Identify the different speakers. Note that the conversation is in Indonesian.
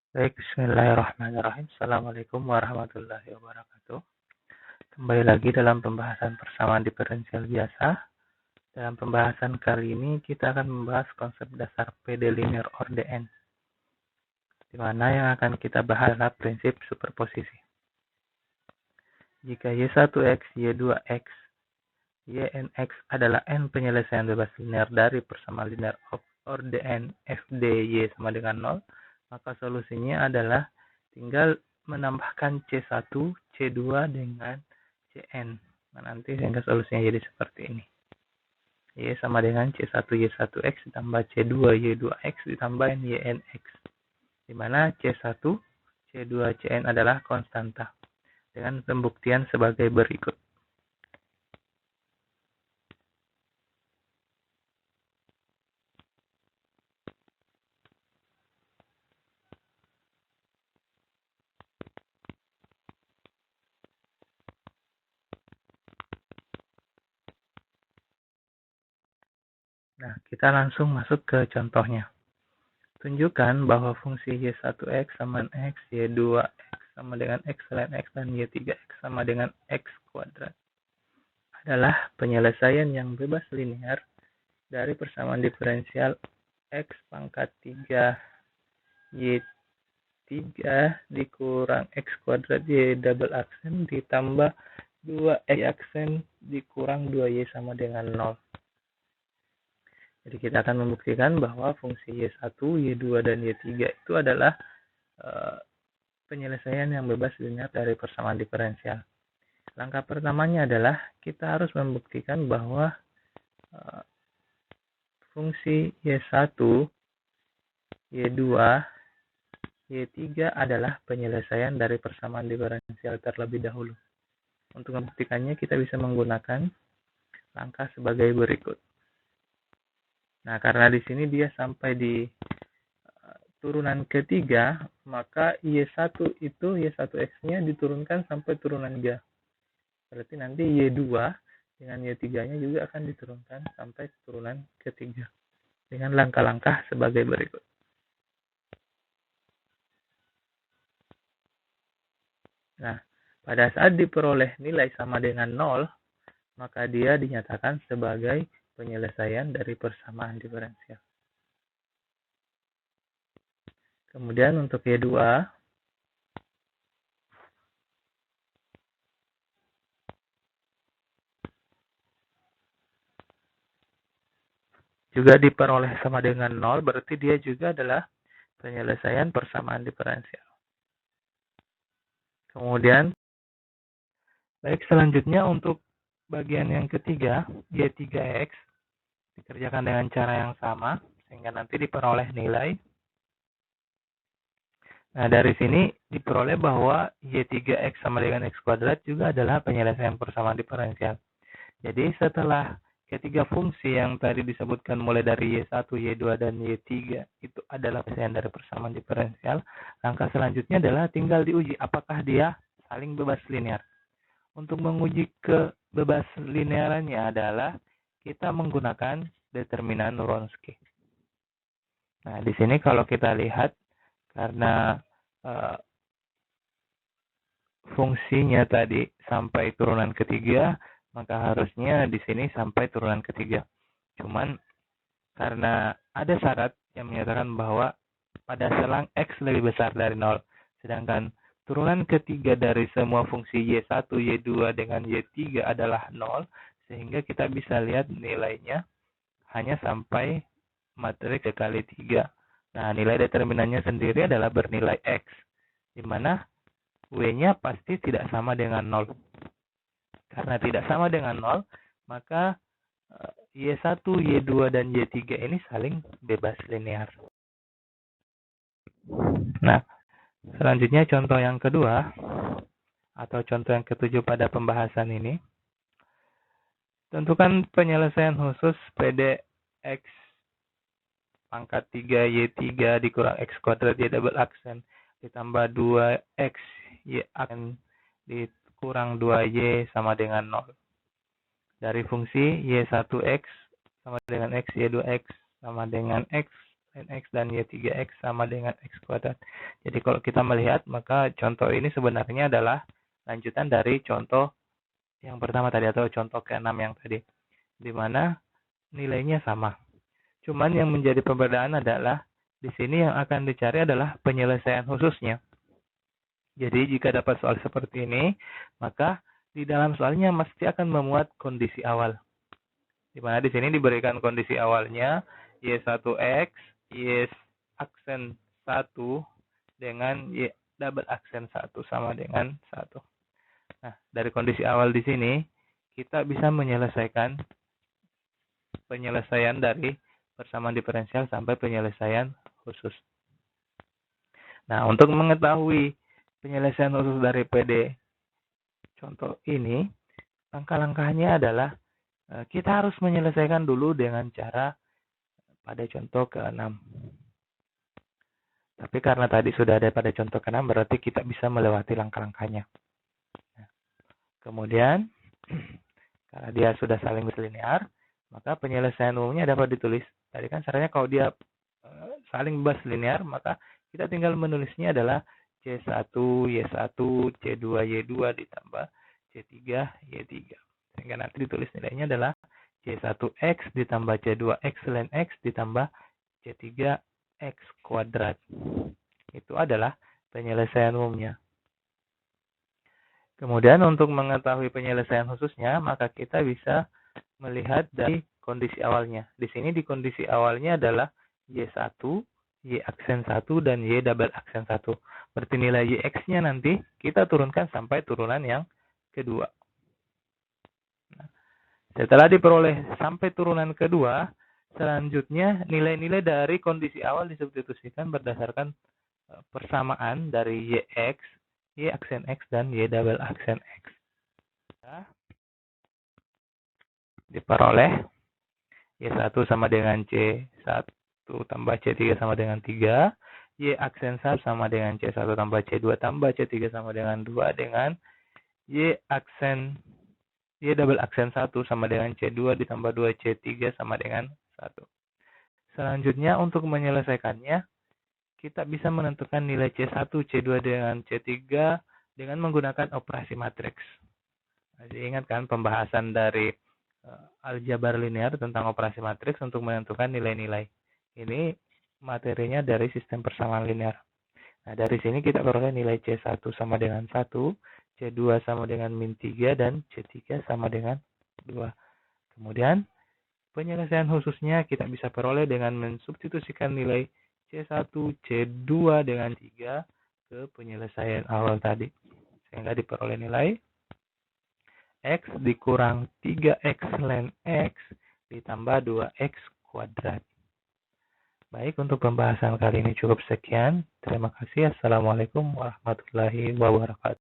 Speaker 1: Baik, bismillahirrahmanirrahim. Assalamualaikum warahmatullahi wabarakatuh. Kembali lagi dalam pembahasan persamaan diferensial biasa. Dalam pembahasan kali ini kita akan membahas konsep dasar PD linear ORDN, di mana yang akan kita bahas adalah prinsip superposisi. Jika Y1X, Y2X, YNX adalah n penyelesaian bebas linear dari persamaan linear ORDN FDY sama dengan 0, maka solusinya adalah tinggal menambahkan C1, C2 dengan Cn. Nah, nanti sehingga solusinya jadi seperti ini. Y sama dengan C1 Y1X ditambah C2 Y2X ditambah YNX. Di mana C1, C2, Cn adalah konstanta. Dengan pembuktian sebagai berikut. Nah, kita langsung masuk ke contohnya. Tunjukkan bahwa fungsi Y1X sama dengan X, Y2X sama dengan X selain X, dan Y3X sama dengan X kuadrat adalah penyelesaian yang bebas linear dari persamaan diferensial X pangkat 3 Y3 dikurang X kuadrat Y double aksen ditambah 2X aksen dikurang 2Y sama dengan 0. Jadi kita akan membuktikan bahwa fungsi Y1, Y2, dan Y3 itu adalah penyelesaian yang bebas linear dari persamaan diferensial. Langkah pertamanya adalah kita harus membuktikan bahwa fungsi Y1, Y2, Y3 adalah penyelesaian dari persamaan diferensial terlebih dahulu. Untuk membuktikannya kita bisa menggunakan langkah sebagai berikut. Nah, karena di sini dia sampai di turunan ketiga, maka Y1 itu Y1X-nya diturunkan sampai turunan 3. Berarti nanti Y2 dengan Y3-nya juga akan diturunkan sampai turunan ketiga. Dengan langkah-langkah sebagai berikut. Nah, pada saat diperoleh nilai sama dengan 0, maka dia dinyatakan sebagai penyelesaian dari persamaan diferensial. Kemudian untuk Y2, juga diperoleh sama dengan 0, berarti dia juga adalah penyelesaian persamaan diferensial. Kemudian, baik selanjutnya untuk bagian yang ketiga, Y3X, dikerjakan dengan cara yang sama, sehingga nanti diperoleh nilai. Nah, dari sini diperoleh bahwa Y3X sama dengan X kuadrat juga adalah penyelesaian persamaan diferensial. Jadi setelah ketiga fungsi yang tadi disebutkan mulai dari Y1, Y2, dan Y3 itu adalah penyelesaian dari persamaan diferensial, langkah selanjutnya adalah tinggal diuji apakah dia saling bebas linear. Untuk menguji kebebas linearannya adalah kita menggunakan determinan Wronski. Nah, di sini kalau kita lihat karena fungsinya tadi sampai turunan ketiga, maka harusnya di sini sampai turunan ketiga. Cuman karena ada syarat yang menyatakan bahwa pada selang X lebih besar dari 0, sedangkan turunan ketiga dari semua fungsi Y1, Y2 dengan Y3 adalah 0, sehingga kita bisa lihat nilainya hanya sampai matriks kali 3. Nah, nilai determinannya sendiri adalah bernilai X, di mana W-nya pasti tidak sama dengan 0. Karena tidak sama dengan 0, maka Y1, Y2, dan Y3 ini saling bebas linear. Nah, selanjutnya contoh yang kedua, atau contoh yang ketujuh pada pembahasan ini. Tentukan penyelesaian khusus PD X pangkat 3 Y3 dikurang X kuadrat Y double aksen ditambah 2X Y aksen dikurang 2Y sama dengan 0. Dari fungsi Y1X sama dengan X, Y2X sama dengan X ln X dan Y3X sama dengan X kuadrat. Jadi kalau kita melihat, maka contoh ini sebenarnya adalah lanjutan dari contoh yang pertama tadi atau contoh ke-6 yang tadi, di mana nilainya sama. Cuman yang menjadi perbedaan adalah di sini yang akan dicari adalah penyelesaian khususnya. Jadi jika dapat soal seperti ini, maka di dalam soalnya mesti akan memuat kondisi awal. Di mana di sini diberikan kondisi awalnya Y1X, Y aksen 1 dengan Y double aksen 1 sama dengan 1. Nah, dari kondisi awal di sini, kita bisa menyelesaikan penyelesaian dari persamaan diferensial sampai penyelesaian khusus. Nah, untuk mengetahui penyelesaian khusus dari PD contoh ini, langkah-langkahnya adalah kita harus menyelesaikan dulu dengan cara pada contoh ke-6. Tapi karena tadi sudah ada pada contoh ke-6, berarti kita bisa melewati langkah-langkahnya. Kemudian, karena dia sudah saling bislinear, maka penyelesaian umumnya dapat ditulis. Tadi kan caranya kalau dia saling bebas linear, maka kita tinggal menulisnya adalah C1, Y1, C2, Y2 ditambah C3, Y3. Sehingga nanti ditulis nilainya adalah C1X ditambah C2X ln X ditambah C3X kuadrat. Itu adalah penyelesaian umumnya. Kemudian untuk mengetahui penyelesaian khususnya, maka kita bisa melihat dari kondisi awalnya. Di sini di kondisi awalnya adalah Y1, Y aksen 1, dan Y double aksen 1. Berarti nilai YX-nya nanti kita turunkan sampai turunan yang kedua. Nah, setelah diperoleh sampai turunan kedua, selanjutnya nilai-nilai dari kondisi awal disubstitusikan berdasarkan persamaan dari YX, Y aksen X, dan Y double aksen X. Nah, diperoleh Y1 sama dengan C1 tambah C3 sama dengan 3, Y aksen 1 sama dengan C1 tambah C2 tambah C3 sama dengan 2 dengan Y double aksen 1 sama dengan C2 ditambah 2 C3 sama dengan 1. Selanjutnya untuk menyelesaikannya, kita bisa menentukan nilai C1, C2 dengan C3 dengan menggunakan operasi matriks. Jadi ingat kan pembahasan dari aljabar linear tentang operasi matriks untuk menentukan nilai-nilai. Ini materinya dari sistem persamaan linear. Nah, dari sini kita peroleh nilai C1 sama dengan 1, C2 sama dengan min 3, dan C3 sama dengan 2. Kemudian, penyelesaian khususnya kita bisa peroleh dengan mensubstitusikan nilai C1, C2 dengan 3 ke penyelesaian awal tadi. Sehingga diperoleh nilai X dikurang 3X ln X ditambah 2X kuadrat. Baik, untuk pembahasan kali ini cukup sekian. Terima kasih. Assalamualaikum warahmatullahi wabarakatuh.